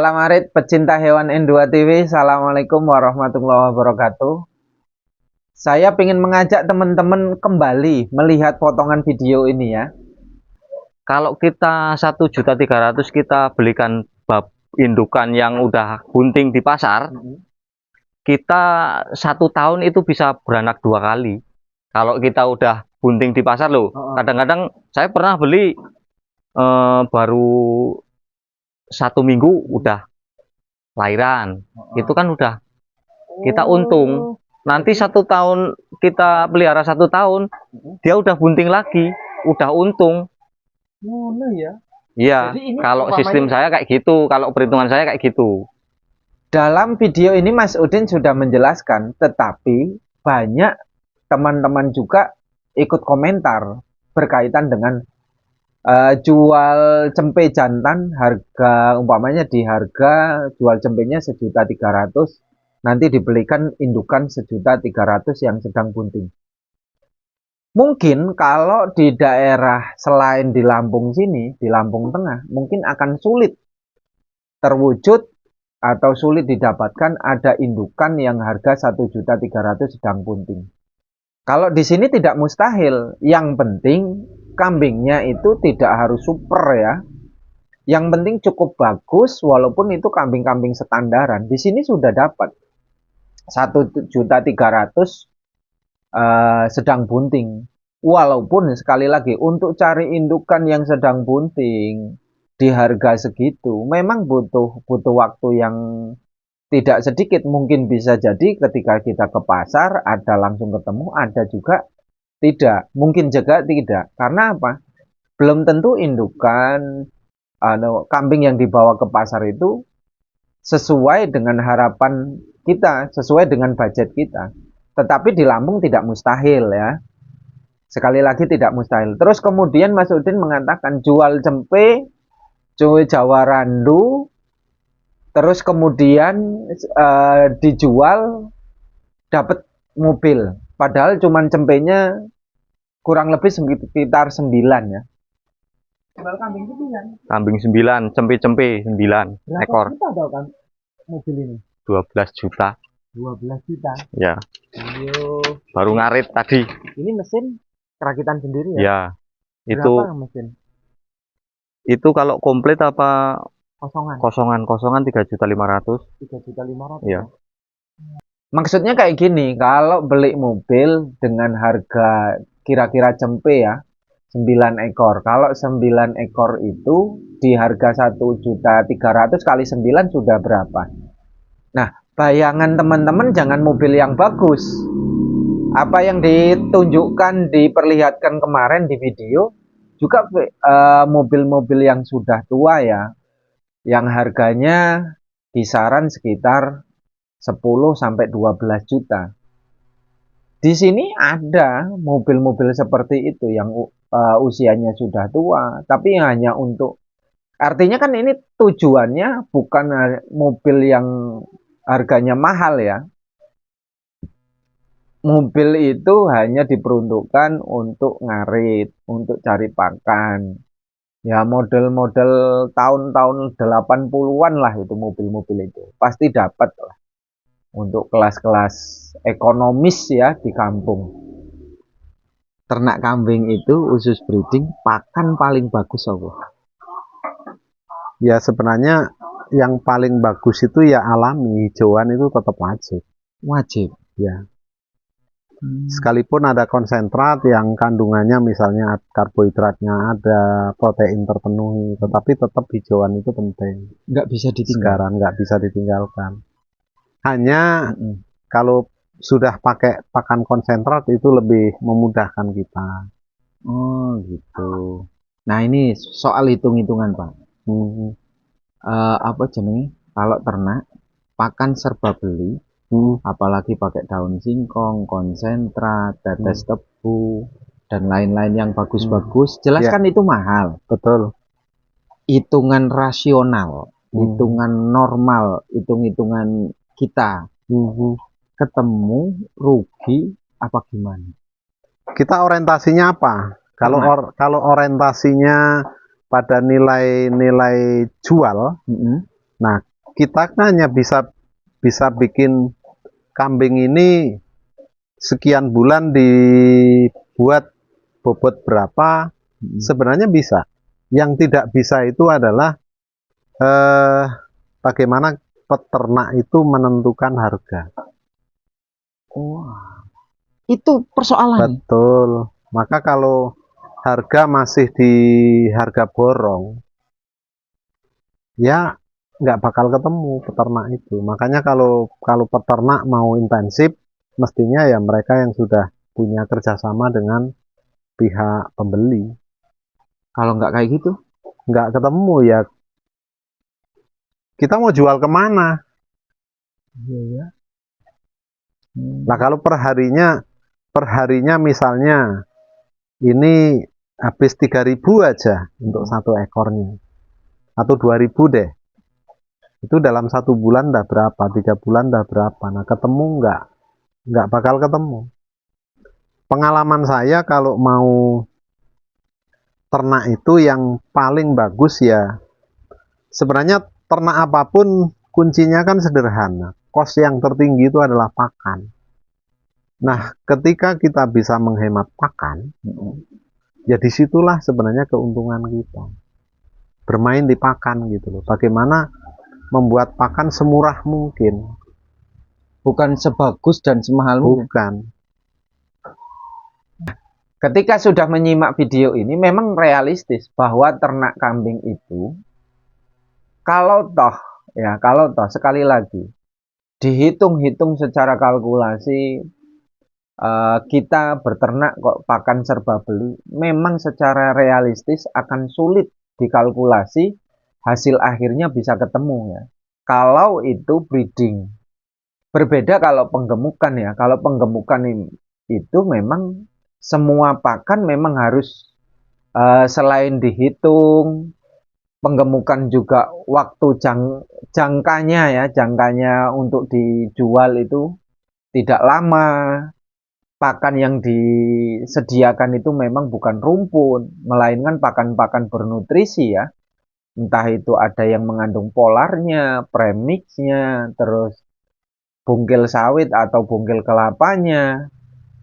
Salam Arit, pecinta hewan N2 TV. Assalamualaikum warahmatullahi wabarakatuh. Saya ingin mengajak teman-teman kembali melihat potongan video ini ya. Kalau kita 1.300.000 kita belikan bab indukan yang udah bunting di pasar, kita 1 tahun itu bisa beranak 2 kali. Kalau kita udah bunting di pasar loh. Kadang-kadang saya pernah beli baru 1 minggu udah lahiran. Itu kan udah kita untung. Nanti 1 tahun kita pelihara 1 tahun, dia udah bunting lagi, udah untung. Ya. Iya, kalau sistem saya kayak gitu, kalau perhitungan saya kayak gitu. Dalam video ini Mas Udin sudah menjelaskan, tetapi banyak teman-teman juga ikut komentar berkaitan dengan jual cempe jantan, harga umpamanya di harga jual cempenya 1.300.000, nanti dibelikan indukan 1.300.000 yang sedang bunting. Mungkin kalau di daerah selain di Lampung sini, di Lampung Tengah, mungkin akan sulit terwujud atau sulit didapatkan ada indukan yang harga 1.300.000 sedang bunting. Kalau di sini tidak mustahil, yang penting kambingnya itu tidak harus super ya. Yang penting cukup bagus, walaupun itu kambing-kambing standaran. Di sini sudah dapat 1.300.000 sedang bunting. Walaupun sekali lagi untuk cari indukan yang sedang bunting di harga segitu memang butuh waktu yang tidak sedikit. Mungkin bisa jadi ketika kita ke pasar ada langsung ketemu, ada juga tidak. Mungkin juga tidak. Karena apa? Belum tentu indukan kambing yang dibawa ke pasar itu sesuai dengan harapan kita, sesuai dengan budget kita. Tetapi di Lampung tidak mustahil ya. Sekali lagi tidak mustahil. Terus kemudian Mas Udin mengatakan jual cempe, jual Jawa Randu, terus kemudian dijual dapat mobil. Padahal cuman cempenya kurang lebih sekitar 9 ya. Jual kambing 9. Kambing 9, cempe-cempe 9 ekor. Berapa juta kan mobil ini? 12 juta. 12 juta. Ya. Yo. Baru ngarit tadi. Ini mesin kerakitan sendiri ya? Ya. Berapa mesin? Itu kalau komplit apa kosongan? Kosongan 3.500.000. 3.500.000. Ya. Maksudnya kayak gini, kalau beli mobil dengan harga kira-kira cempe ya 9 ekor. Kalau 9 ekor itu di harga 1.300.000 kali 9 sudah berapa? Nah, bayangan teman-teman jangan mobil yang bagus. Apa yang ditunjukkan, diperlihatkan kemarin di video juga mobil-mobil yang sudah tua ya, yang harganya kisaran sekitar 10 sampai 12 juta. Di sini ada mobil-mobil seperti itu yang usianya sudah tua, tapi hanya untuk, artinya kan ini tujuannya bukan mobil yang harganya mahal ya. Mobil itu hanya diperuntukkan untuk ngarit, untuk cari pakan. Ya model-model tahun-tahun 80-an lah itu mobil-mobil itu. Pasti dapat lah. Untuk kelas-kelas ekonomis ya di kampung. Ternak kambing itu usus breeding, pakan paling bagus apa? Ya sebenarnya yang paling bagus itu ya alami, hijauan itu tetap wajib. Wajib. Ya. Sekalipun ada konsentrat yang kandungannya misalnya karbohidratnya ada, protein terpenuhi, tetapi tetap hijauan itu penting. Nggak bisa ditinggalkan. Sekarang nggak bisa ditinggalkan. Hanya kalau sudah pakai pakan konsentrat itu lebih memudahkan kita. Oh gitu. Nah ini soal hitung-hitungan Pak. Apa jenenge? Kalau ternak pakan serba beli. Apalagi pakai daun singkong, konsentrat, tetes tebu, dan lain-lain yang bagus-bagus, jelas kan itu mahal. Betul. Hitungan rasional, hitungan normal, hitung-hitungan kita, ketemu rugi apa gimana? Kita orientasinya apa? Kalau orientasinya pada nilai-nilai jual, nah kita kan hanya bisa bikin kambing ini sekian bulan dibuat bobot berapa, sebenarnya bisa. Yang tidak bisa itu adalah bagaimana peternak itu menentukan harga. Wah, itu persoalan. Betul. Maka kalau harga masih di harga borong, ya nggak bakal ketemu peternak itu. Makanya kalau peternak mau intensif, mestinya ya mereka yang sudah punya kerjasama dengan pihak pembeli. Kalau nggak kayak gitu, Nggak ketemu ya, kita mau jual kemana? iya ya. Nah kalau perharinya misalnya ini habis 3.000 aja untuk satu ekornya, atau 2.000 deh. Itu dalam 1 bulan udah berapa, 3 bulan udah berapa. Nah ketemu nggak bakal ketemu. Pengalaman saya kalau mau ternak itu yang paling bagus ya, sebenarnya ternak apapun kuncinya kan sederhana. Kos yang tertinggi itu adalah pakan. Nah ketika kita bisa menghemat pakan, ya disitulah sebenarnya keuntungan kita. Bermain di pakan gitu loh. Bagaimana membuat pakan semurah mungkin. Bukan sebagus dan semahal mungkin. Bukan. Ketika sudah menyimak video ini, memang realistis bahwa ternak kambing itu, kalau toh sekali lagi dihitung-hitung secara kalkulasi, kita berternak kok pakan serba beli, memang secara realistis akan sulit dikalkulasi hasil akhirnya bisa ketemu ya. Kalau itu breeding, berbeda kalau penggemukan ya. Kalau penggemukan itu memang semua pakan memang harus selain dihitung, penggemukan juga waktu jangkanya untuk dijual itu tidak lama. Pakan yang disediakan itu memang bukan rumput, melainkan pakan-pakan bernutrisi ya. Entah itu ada yang mengandung polarnya, premixnya, terus bungkil sawit atau bungkil kelapanya,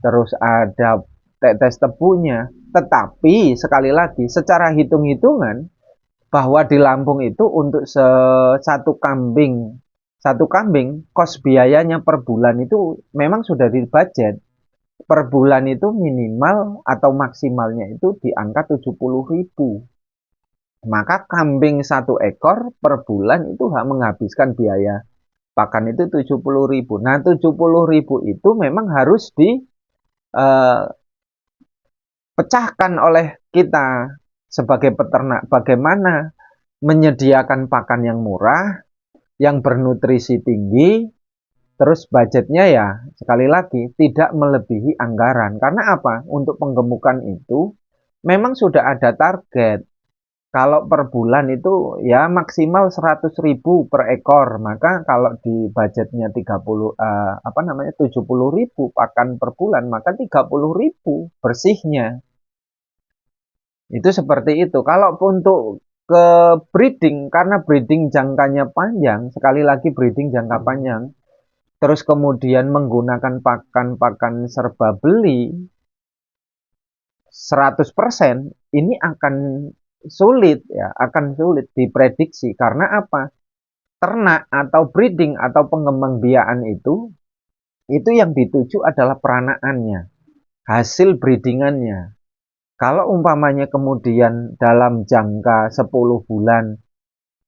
terus ada tetes tebunya. Tetapi sekali lagi secara hitung-hitungan bahwa di Lampung itu untuk satu kambing kos biayanya per bulan itu memang sudah di budget. Per bulan itu minimal atau maksimalnya itu di angka 70.000. Maka kambing satu ekor per bulan itu menghabiskan biaya pakan itu 70.000. Nah 70.000 itu memang harus dipecahkan oleh kita sebagai peternak. Bagaimana menyediakan pakan yang murah, yang bernutrisi tinggi, terus budgetnya ya sekali lagi tidak melebihi anggaran. Karena apa? Untuk penggemukan itu memang sudah ada target. Kalau per bulan itu ya maksimal 100.000 per ekor. Maka kalau di budgetnya 70.000 pakan per bulan, maka 30.000 bersihnya. Itu seperti itu. Kalau untuk ke breeding, karena breeding jangkanya panjang, sekali lagi breeding jangka panjang, terus kemudian menggunakan pakan-pakan serba beli 100%, ini akan sulit ya, akan sulit diprediksi. Karena apa? Ternak atau breeding atau pengembang biakan itu yang dituju adalah peranakannya, hasil breedingannya. Kalau umpamanya kemudian dalam jangka 10 bulan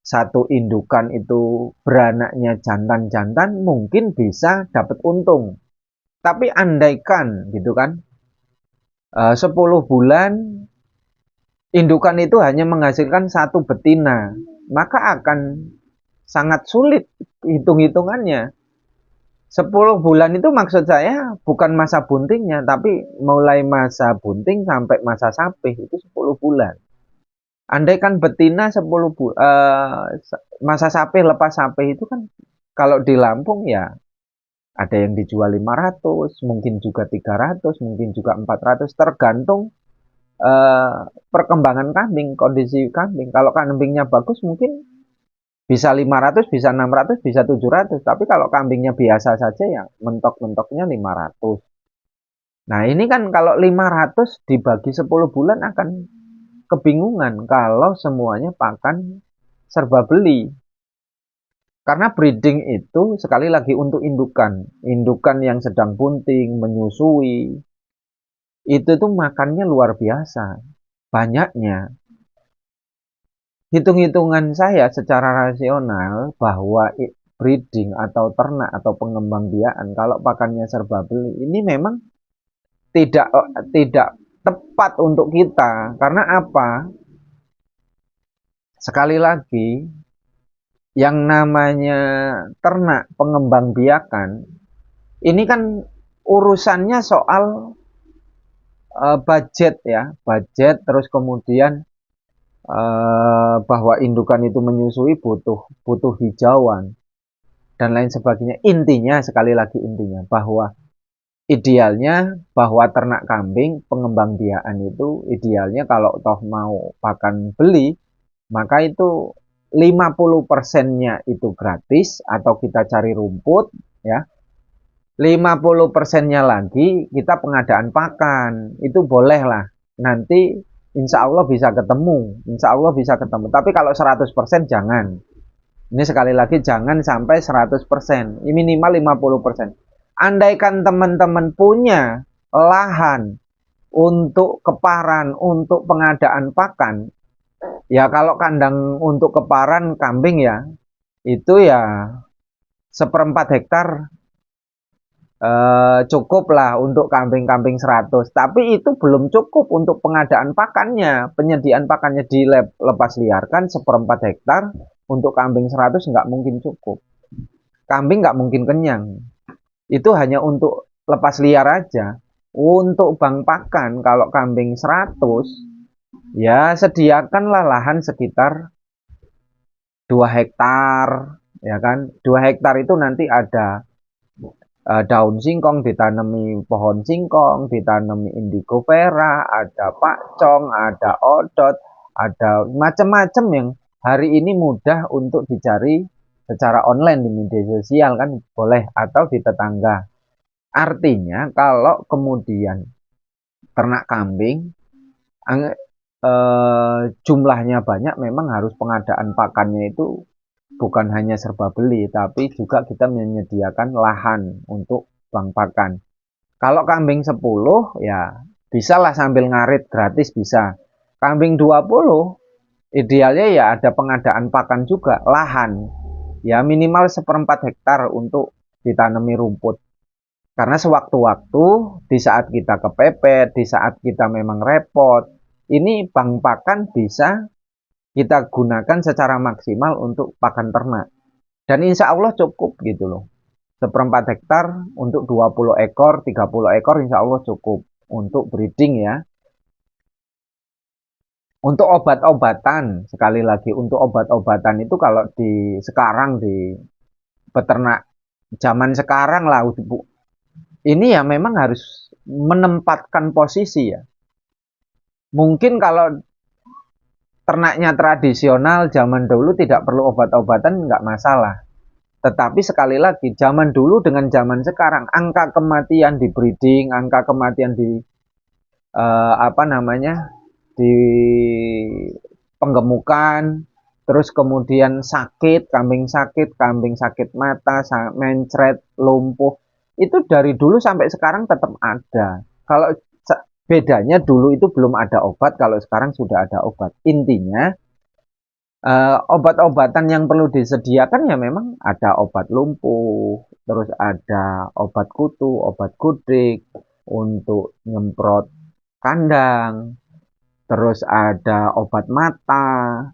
satu indukan itu beranaknya jantan-jantan, mungkin bisa dapat untung. Tapi andaikan gitu kan, 10 bulan indukan itu hanya menghasilkan satu betina, maka akan sangat sulit hitung-hitungannya. 10 bulan itu maksud saya bukan masa buntingnya, tapi mulai masa bunting sampai masa sapih itu 10 bulan. Andaikan betina 10 masa sapih lepas sapih itu kan kalau di Lampung ya ada yang dijual 500, mungkin juga 300, mungkin juga 400, tergantung perkembangan kambing, kondisi kambing. Kalau kambingnya bagus mungkin Bisa 500, bisa 600, bisa 700. Tapi kalau kambingnya biasa saja ya mentok-mentoknya 500. Nah ini kan kalau 500 dibagi 10 bulan akan kebingungan kalau semuanya pakan serba beli. Karena breeding itu sekali lagi untuk indukan. Indukan yang sedang bunting, menyusui. Itu tuh makannya luar biasa. Banyaknya. Hitung-hitungan saya secara rasional bahwa breeding atau ternak atau pengembangbiakan kalau pakannya serba beli ini memang tidak tepat untuk kita. Karena apa? Sekali lagi, yang namanya ternak pengembangbiakan ini kan urusannya soal budget ya, budget terus kemudian bahwa indukan itu menyusui butuh hijauan dan lain sebagainya. Intinya sekali lagi intinya bahwa idealnya bahwa ternak kambing pengembangbiakan itu idealnya kalau toh mau pakan beli maka itu 50%-nya itu gratis atau kita cari rumput ya. 50%-nya lagi kita pengadaan pakan. Itu boleh lah. Nanti insya Allah bisa ketemu. Insya Allah bisa ketemu. Tapi kalau 100% jangan. Ini sekali lagi jangan sampai 100%. Ini minimal 50%. Andaikan teman-teman punya lahan untuk keparan, untuk pengadaan pakan. Ya kalau kandang untuk keparan kambing ya. Itu ya 1/4 hektar cukup lah untuk kambing-kambing 100. Tapi itu belum cukup untuk pengadaan pakannya. Penyediaan pakannya dilepas liarkan 1/4 hektar untuk kambing 100 nggak mungkin cukup. Kambing nggak mungkin kenyang. Itu hanya untuk lepas liar aja. Untuk bank pakan kalau kambing 100 ya sediakanlah lahan sekitar 2 hektar ya kan. 2 hektar itu nanti ada daun singkong, ditanami pohon singkong, ditanami indigo vera, ada pakcong, ada odot, ada macam-macam yang hari ini mudah untuk dicari secara online di media sosial kan boleh atau di tetangga. Artinya kalau kemudian ternak kambing jumlahnya banyak memang harus pengadaan pakannya itu bukan hanya serba beli, tapi juga kita menyediakan lahan untuk bank pakan. Kalau kambing 10, ya bisalah sambil ngarit gratis bisa. Kambing 20, idealnya ya ada pengadaan pakan juga, lahan. Ya minimal 1/4 hektar untuk ditanami rumput. Karena sewaktu-waktu, di saat kita kepepet, di saat kita memang repot, ini bank pakan bisa kita gunakan secara maksimal untuk pakan ternak. Dan insya Allah cukup gitu loh. 1/4 hektar untuk 20 ekor, 30 ekor insya Allah cukup untuk breeding ya. Untuk obat-obatan, sekali lagi untuk obat-obatan itu kalau sekarang di peternak zaman sekarang lah, ini ya memang harus menempatkan posisi ya. Mungkin kalau ternaknya tradisional zaman dulu tidak perlu obat-obatan nggak masalah. Tetapi sekali lagi zaman dulu dengan zaman sekarang angka kematian di breeding, angka kematian di di penggemukan, terus kemudian kambing sakit mata, mencret, lumpuh, itu dari dulu sampai sekarang tetap ada. Kalau bedanya dulu itu belum ada obat, kalau sekarang sudah ada obat. Intinya obat-obatan yang perlu disediakan ya memang ada obat lumpuh, terus ada obat kutu, obat gudik untuk nyemprot kandang, terus ada obat mata,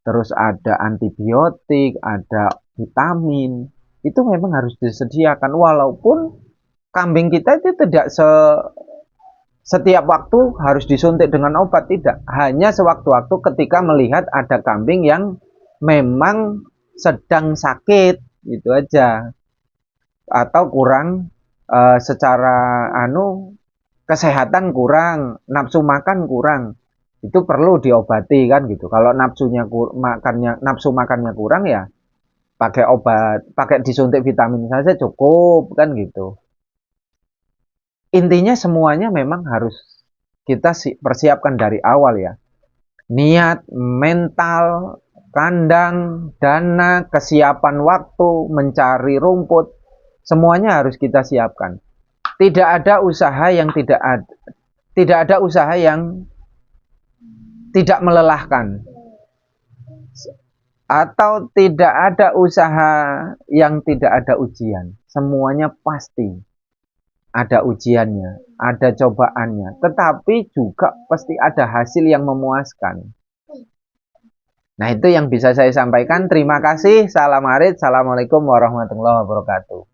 terus ada antibiotik, ada vitamin. Itu memang harus disediakan walaupun kambing kita itu tidak setiap waktu harus disuntik dengan obat, tidak. Hanya sewaktu-waktu ketika melihat ada kambing yang memang sedang sakit, gitu aja. Atau kurang secara kesehatan kurang, nafsu makan kurang. itu perlu diobati kan gitu. Kalau nafsu makannya kurang ya pakai obat, pakai disuntik vitamin saja cukup kan gitu. Intinya semuanya memang harus kita persiapkan dari awal ya. Niat, mental, kandang, dana, kesiapan waktu, mencari rumput, semuanya harus kita siapkan. Tidak ada usaha yang tidak ada usaha yang tidak melelahkan. Atau tidak ada usaha yang tidak ada ujian. Semuanya pasti ada ujiannya, ada cobaannya, tetapi juga pasti ada hasil yang memuaskan. Nah, itu yang bisa saya sampaikan. Terima kasih. Salam Arit. Assalamualaikum warahmatullahi wabarakatuh.